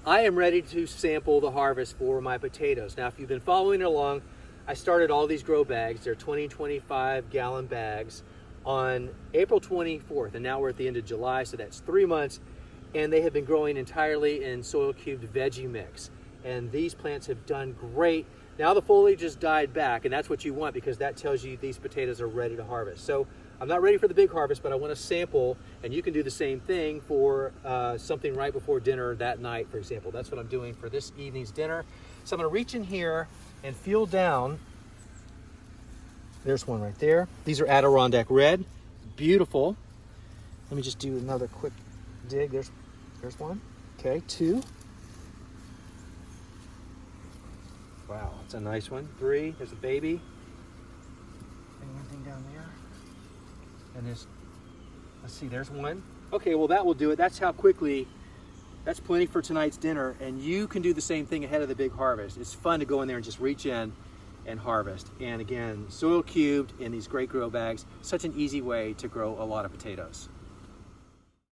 I am ready to sample the harvest for my potatoes. Now, if you've been following along, I started all these grow bags. They're 20, 25 gallon bags on April 24th, and now we're at the end of July, so that's 3 months, and they have been growing entirely in Soil3 VeggieMix. And these plants have done great. Now the foliage has died back, and that's what you want because that tells you these potatoes are ready to harvest. So I'm not ready for the big harvest, but I want to sample, and you can do the same thing for something right before dinner that night, for example. That's what I'm doing for this evening's dinner. So I'm going to reach in here and feel down. There's one right there. These are Adirondack Red. Beautiful. Let me just do another quick dig. There's one. Okay, 2. Wow, that's a nice one. 3, there's a baby. Anything down there? And there's, let's see, there's 1. Okay, well that will do it. That's how quickly, that's plenty for tonight's dinner. And you can do the same thing ahead of the big harvest. It's fun to go in there and just reach in and harvest. And again, soil cubed in these great grow bags, such an easy way to grow a lot of potatoes.